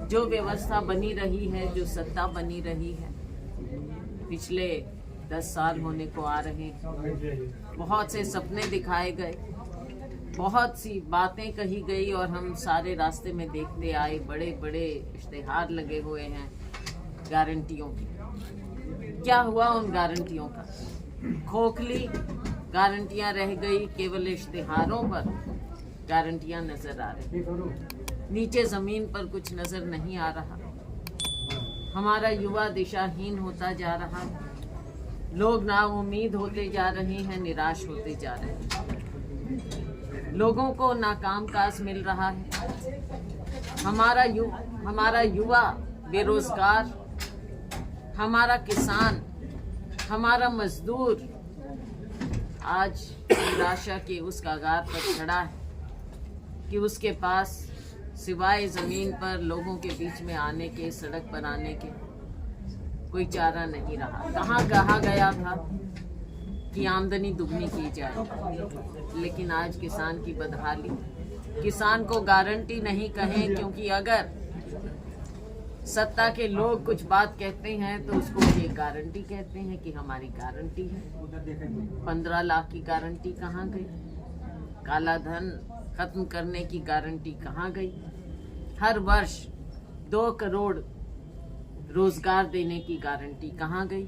जो व्यवस्था बनी रही है, जो सत्ता बनी रही है, पिछले 10 साल होने को आ रहे हैं। बहुत से सपने दिखाए गए, बहुत सी बातें कही गई और हम सारे रास्ते में देखते आए। बड़े बड़े इश्तेहार लगे हुए हैं गारंटियों के। क्या हुआ उन गारंटियों का? खोखली गारंटियां रह गई, केवल इश्तेहारों पर गारंटियां नजर आ रही, नीचे जमीन पर कुछ नजर नहीं आ रहा। हमारा युवा दिशाहीन होता जा रहा है, लोग नाउम्मीद होते जा रहे हैं, निराश होते जा रहे हैं, लोगों को नाकाम काज मिल रहा है। हमारा युवा बेरोजगार, हमारा किसान, हमारा मजदूर आज निराशा के उस कगार पर खड़ा है कि उसके पास सिवाय जमीन पर लोगों के बीच में आने के, सड़क पर आने के कोई चारा नहीं रहा। कहाँ कहा गया था कि आमदनी दुगनी की जाए, लेकिन आज किसान की बदहाली। किसान को गारंटी नहीं कहें, क्योंकि अगर सत्ता के लोग कुछ बात कहते हैं तो उसको ये गारंटी कहते हैं कि हमारी गारंटी है। 15 लाख की गारंटी कहाँ गई? काला धन खत्म करने की गारंटी कहाँ गई? हर वर्ष 2 करोड़ रोजगार देने की गारंटी कहाँ गई?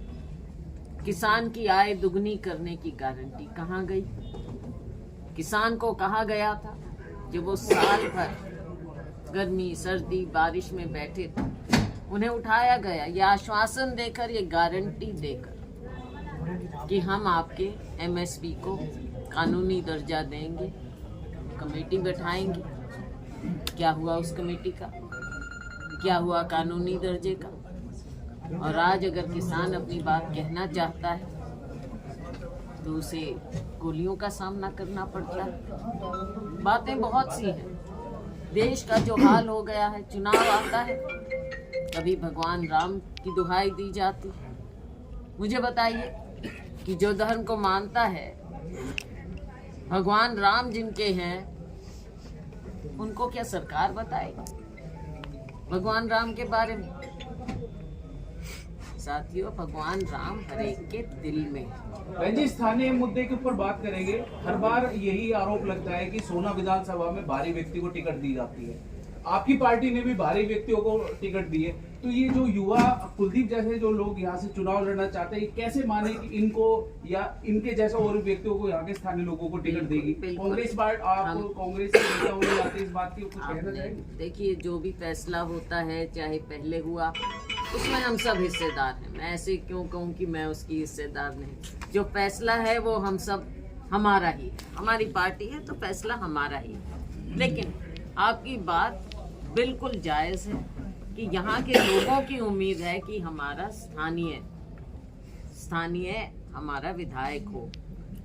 किसान की आय दुगनी करने की गारंटी कहाँ गई? किसान को कहा गया था जब वो साल भर गर्मी, सर्दी, बारिश में बैठे थे, उन्हें उठाया गया ये आश्वासन देकर, ये गारंटी देकर कि हम आपके एमएसपी को कानूनी दर्जा देंगे, कमेटी बैठाएंगे। क्या हुआ उस कमेटी का? क्या हुआ कानूनी दर्जे का? और आज अगर किसान अपनी बात कहना चाहता है तो उसे गोलियों का सामना करना पड़ता है। बातें बहुत सी हैं। देश का जो हाल हो गया है, चुनाव आता है, कभी भगवान राम की दुहाई दी जाती। मुझे बताइए कि जो धर्म को मानता है, भगवान राम जिनके हैं, उनको क्या सरकार बताएगी भगवान राम के बारे में? साथियों, भगवान राम हर एक के दिल में है। जी, स्थानीय मुद्दे के ऊपर बात करेंगे। हर बार यही आरोप लगता है कि सोना विधानसभा में बाहरी व्यक्ति को टिकट दी जाती है। आपकी पार्टी ने भी बाहरी व्यक्तियों को टिकट दी है, तो ये जो युवा कुलदीप जैसे जो लोग यहाँ से चुनाव लड़ना चाहते हैं, कैसे माने कि इनको या इनके जैसे और व्यक्तियों को यहाँ के स्थानीय लोगों को टिकट देगी? कांग्रेस कांग्रेस के नेता होने जाते इस बात की कुछ कहना चाहेंगे? देखिए, जो भी फैसला होता है, चाहे पहले हुआ, उसमें हम सब हिस्सेदार हैं। मैं ऐसे क्यों कहूँ कि मैं उसकी हिस्सेदार नहीं। जो फैसला है वो हम सब, हमारा ही है, हमारी पार्टी है तो फैसला हमारा ही है। लेकिन आपकी बात बिल्कुल जायज़ है कि यहाँ के लोगों की उम्मीद है कि हमारा स्थानीय हमारा विधायक हो,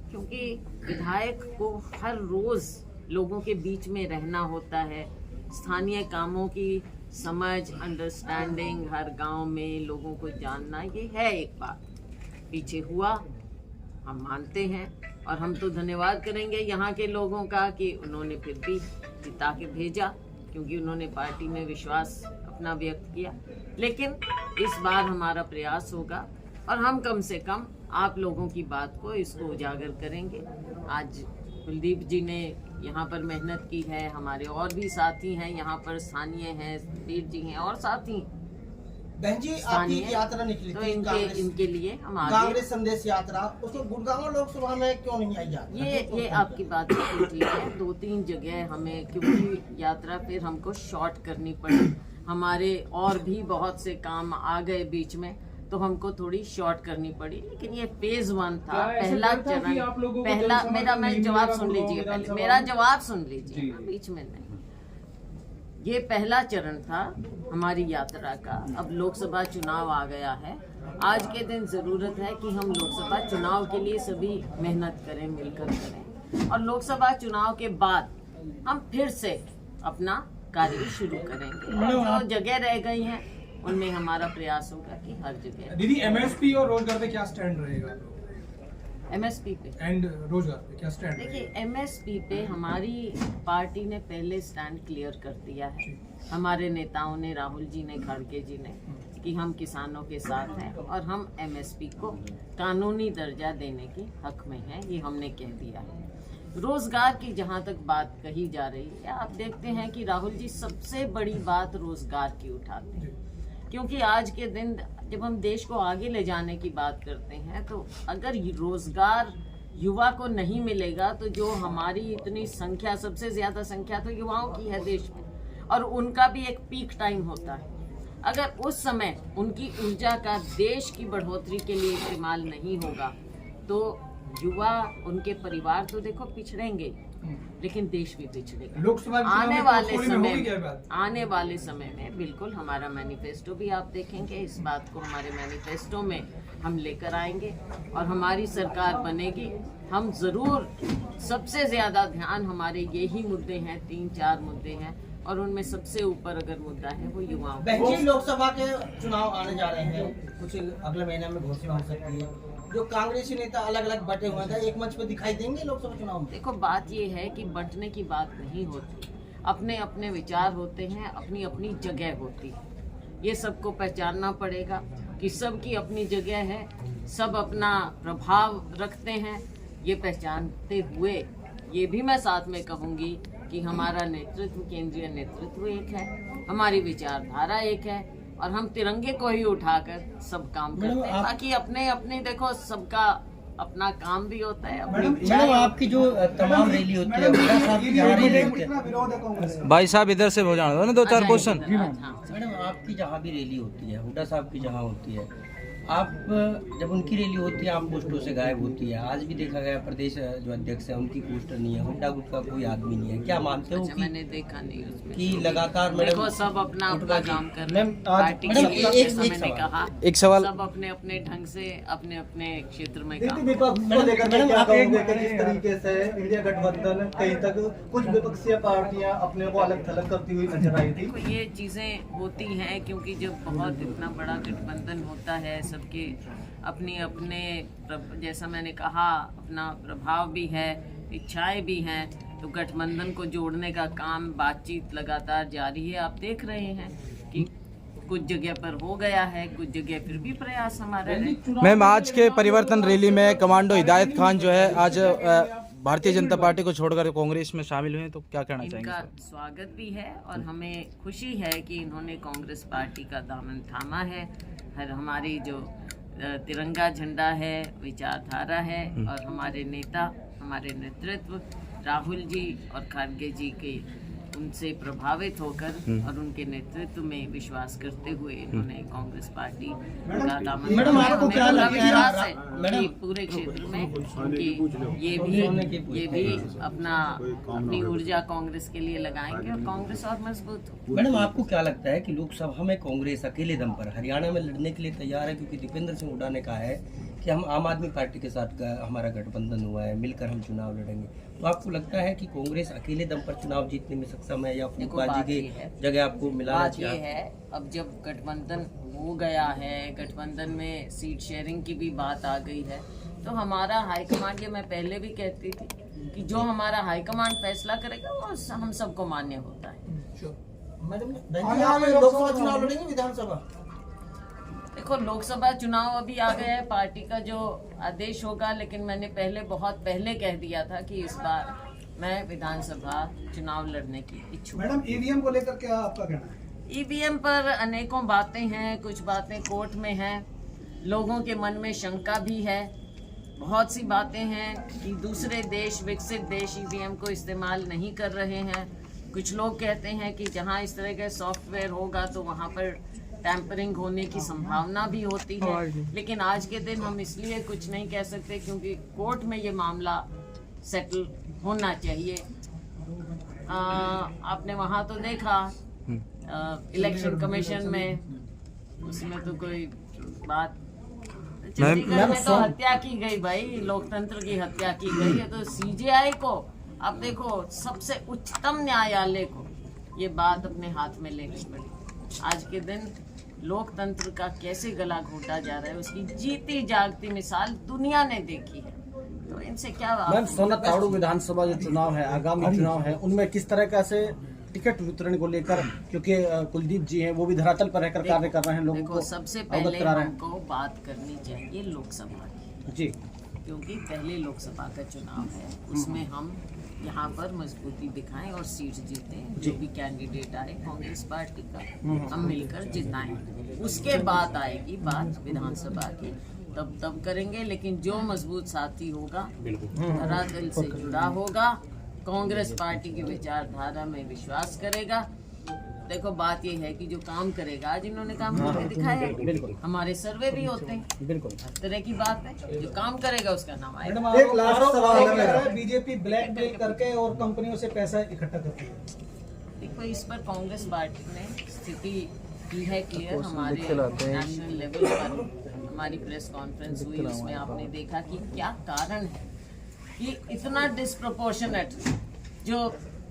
क्योंकि विधायक को हर रोज़ लोगों के बीच में रहना होता है। स्थानीय कामों की समझ, अंडरस्टैंडिंग, हर गांव में लोगों को जानना, ये है एक बात। पीछे हुआ, हम मानते हैं, और हम तो धन्यवाद करेंगे यहाँ के लोगों का कि उन्होंने फिर भी जिता के भेजा, क्योंकि उन्होंने पार्टी में विश्वास अपना व्यक्त किया। लेकिन इस बार हमारा प्रयास होगा और हम कम से कम आप लोगों की बात को, इसको उजागर करेंगे। आज कुलदीप जी ने यहाँ पर मेहनत की है, हमारे और भी साथी हैं यहाँ पर, स्थानीय हैं, वीर जी हैं और साथी। बहन जी, आपकी यात्रा निकली तो थी इनके लिए हम आगे कांग्रेस संदेश यात्रा, उसमें गुड़गांव लोकसभा में क्यों नहीं आई यात्रा? ये आपकी बात ठीक है। 2-3 जगह हमें, क्योंकि यात्रा फिर हमको शॉर्ट करनी पड़ी, हमारे और भी बहुत से काम आ गए बीच में, तो हमको थोड़ी शॉर्ट करनी पड़ी। लेकिन ये फेज 1 था, पहला चरण। पहला मेरा जवाब सुन लीजिए, पहले मेरा जवाब सुन लीजिए, बीच में नहीं। ये पहला चरण था हमारी यात्रा का। अब लोकसभा चुनाव आ गया है। आज के दिन जरूरत है कि हम लोकसभा चुनाव के लिए सभी मेहनत करें, मिलकर करें, और लोकसभा चुनाव के बाद हम फिर से अपना कार्य शुरू करेंगे। जो जगह रह गई हैं उनमें हमारा प्रयास होगा कि हर जगह। दीदी, एमएसपी और रोजगार पे क्या स्टैंड रहेगा? एमएसपी पे एंड रोजगार पे क्या स्टैंड? देखिए, एमएसपी पे हमारी पार्टी ने पहले स्टैंड क्लियर कर दिया है हमारे नेताओं ने, राहुल जी ने, खड़गे जी ने, कि हम किसानों के साथ हैं और हम एमएसपी को कानूनी दर्जा देने के हक में हैं, ये हमने कह दिया है। रोजगार की जहाँ तक बात कही जा रही है, आप देखते हैं कि राहुल जी सबसे बड़ी बात रोजगार की उठाते हैं, क्योंकि आज के दिन जब हम देश को आगे ले जाने की बात करते हैं तो अगर रोजगार युवा को नहीं मिलेगा तो जो हमारी इतनी संख्या, सबसे ज्यादा संख्या तो युवाओं की है देश में, और उनका भी एक पीक टाइम होता है। अगर उस समय उनकी ऊर्जा का देश की बढ़ोतरी के लिए इस्तेमाल नहीं होगा तो युवा, उनके परिवार तो देखो पिछड़ेंगे, लेकिन देश भी पिछड़ेगा। लोकसभा आने वाले समय में बिल्कुल हमारा मैनिफेस्टो भी आप देखेंगे, इस बात को हमारे मैनिफेस्टो में हम लेकर आएंगे और हमारी सरकार बनेगी। हम जरूर, सबसे ज्यादा ध्यान हमारे यही मुद्दे हैं, 3-4 मुद्दे हैं, और उनमें सबसे ऊपर अगर मुद्दा है वो युवाओं बहनजी, लोकसभा के चुनाव आने जा रहे हैं, कुछ अगले महीने में घोषणा हो सकती है। जो कांग्रेसी नेता अलग अलग बटे हुए थे, एक मंच पे दिखाई देंगे लोकसभा चुनाव में? देखो, बात ये है कि बंटने की बात नहीं होती, अपने अपने विचार होते हैं, अपनी अपनी जगह होती है। ये सबको पहचानना पड़ेगा कि सबकी अपनी जगह है, सब अपना प्रभाव रखते हैं। ये पहचानते हुए ये भी मैं साथ में कहूँगी कि हमारा नेतृत्व, केंद्रीय नेतृत्व एक है, हमारी विचारधारा एक है, और हम तिरंगे को ही उठाकर सब काम करते हैं। बाकी अपने अपने देखो, सबका अपना काम भी होता है। मैडम, आपकी जो तमाम रैली होती है, भाई साहब इधर से हो जाना ना 2-4 क्वेश्चन। मैडम, आपकी जहाँ भी रैली होती है, हुड्डा साहब की जहाँ होती है, आप जब उनकी रैली होती है आप पोस्टरों से गायब होती है। आज भी देखा गया प्रदेश जो अध्यक्ष है उनकी पोस्टर नहीं है, हुड्डा ग्रुप का कोई आदमी नहीं है। क्या मानते हो कि मैंने देखा नहीं उसमें कि लगातार देखो सब अपना अपना काम कर रहे हैं। पार्टी मैडम, के लिए जैसा मैंने कहा, एक सवाल, सब अपने अपने ढंग से अपने अपने क्षेत्र में काम। विपक्ष को लेकर के क्या कहोगे कि जिस तरीके से इंडिया गठबंधन कहीं तक कुछ विपक्षीय पार्टियां अपने को अलग थलग करती हुई नजर आई थी? देखो, ये चीजें होती हैं क्योंकि जब बहुत इतना बड़ा गठबंधन होता है, सबके अपने अपने, जैसा मैंने कहा, अपना प्रभाव भी है, इच्छाएं भी हैं, तो गठबंधन को जोड़ने का काम, बातचीत लगातार जारी है। आप देख रहे हैं कि कुछ जगह पर हो गया है, कुछ जगह फिर भी प्रयास हमारा है। मैम, आज के परिवर्तन रैली में कमांडो हिदायत खान जो है आज भारतीय जनता पार्टी को छोड़कर कांग्रेस में शामिल हुए, तो क्या कहना चाहेंगे? इनका स्वागत भी है और हमें खुशी है कि इन्होंने कांग्रेस पार्टी का दामन थामा है। हमारी जो तिरंगा झंडा है, विचारधारा है, और हमारे नेता, हमारे नेतृत्व राहुल जी और खड़गे जी के उनसे प्रभावित होकर और उनके नेतृत्व में विश्वास करते हुए इन्होंने कांग्रेस पार्टी का दामन। मैडम, आपको क्या लगता है विश्वास है कि पूरे क्षेत्र में उनकी ये भी अपनी ऊर्जा कांग्रेस के लिए लगाएंगे और कांग्रेस और मजबूत हो। मैडम, आपको क्या लगता है कि लोकसभा में कांग्रेस अकेले दम पर हरियाणा में लड़ने के लिए तैयार है? क्योंकि दीपेंद्र सिंह हुड्डा ने कहा है कि हम आम आदमी पार्टी के साथ हमारा गठबंधन हुआ है, मिलकर हम चुनाव लड़ेंगे। तो आपको लगता है कि कांग्रेस अकेले दम पर चुनाव जीतने में सक्षम है या फूटबाजी की जगह आपको मिलाना चाहिए? बात ये है, अब जब गठबंधन हो गया है, गठबंधन में सीट शेयरिंग की भी बात आ गई है, तो हमारा हाईकमांड, ये मैं पहले भी कहती थी कि जो हमारा हाईकमांड फैसला करेगा वो हम सबको मान्य होता है। मैडम, लोकसभा चुनाव लड़ेंगे विधानसभा? देखो, लोकसभा चुनाव अभी आ गया है, पार्टी का जो आदेश होगा, लेकिन मैंने बहुत पहले कह दिया था कि इस बार मैं विधानसभा चुनाव लड़ने की इच्छुक। मैडम, ईवीएम को लेकर क्या आपका कहना है? ईवीएम पर अनेकों बातें हैं, कुछ बातें कोर्ट में हैं, लोगों के मन में शंका भी है, बहुत सी बातें हैं कि दूसरे देश, विकसित देश ईवीएम को इस्तेमाल नहीं कर रहे हैं। कुछ लोग कहते हैं कि जहां इस तरह का सॉफ्टवेयर होगा तो वहां पर टैंपरिंग होने की संभावना भी होती है, लेकिन आज के दिन हम इसलिए कुछ नहीं कह सकते क्योंकि कोर्ट में ये मामला सेटल होना चाहिए। आपने वहां तो देखा इलेक्शन कमीशन में, उसमें तो कोई बात, चंडीगढ़ में तो हत्या की गई भाई, लोकतंत्र की हत्या की गई है। तो सीजेआई को, अब देखो, सबसे उच्चतम न्यायालय को ये बात अपने हाथ में लेनी पड़ी। आज के दिन लोकतंत्र का कैसे गला घोटा जा रहा है, उसकी जीती जागती मिसाल दुनिया ने देखी है। तो इनसे क्या मैम, सोना तावड़ू विधानसभा जो चुनाव है, आगामी चुनाव है, उनमें किस तरह का से टिकट वितरण को लेकर, क्योंकि कुलदीप जी हैं वो भी धरातल पर रहकर कार्य कर रहे हैं, लोगों देखो को सबसे अवगत पहले करा रहे हैं। हमको बात करनी चाहिए लोकसभा की, जी क्योंकि पहले लोकसभा का चुनाव है, उसमें हम यहाँ पर मजबूती दिखाएं और सीट जीतें। जो भी कैंडिडेट आए कांग्रेस पार्टी का हम मिलकर जिताएं। उसके बाद आएगी बात विधानसभा की, तब करेंगे। लेकिन जो मजबूत साथी होगा, धरातल से जुड़ा होगा, कांग्रेस पार्टी की विचारधारा में विश्वास करेगा। देखो बात यह है कि जो काम करेगा, आज इन्होंने काम करके दिखाया है। हमारे सर्वे भी होते हैं, बिल्कुल। हर तरह की बात है। जो काम करेगा उसका नाम आएगा। मैडम, एक लास्ट सवाल है। बीजेपी ब्लैकमेल करके और कंपनियों से पैसा इकट्ठा करती है। देखो इस पर कांग्रेस पार्टी ने स्थिति की है क्लियर। हमारे नेशनल लेवल पर हमारी प्रेस कॉन्फ्रेंस हुई, उसमें आपने देखा कि क्या कारण है कि इतना डिस्प्रोपोर्शनेट जो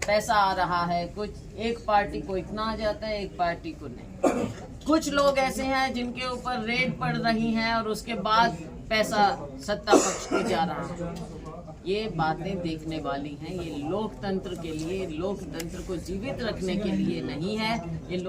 पैसा आ रहा है। कुछ एक पार्टी को इतना आ जाता है, एक पार्टी को नहीं। कुछ लोग ऐसे हैं जिनके ऊपर रेड पड़ रही हैं और उसके बाद पैसा सत्ता पक्ष को जा रहा है। ये बातें देखने वाली हैं। ये लोकतंत्र के लिए, लोकतंत्र को जीवित रखने के लिए नहीं है। ये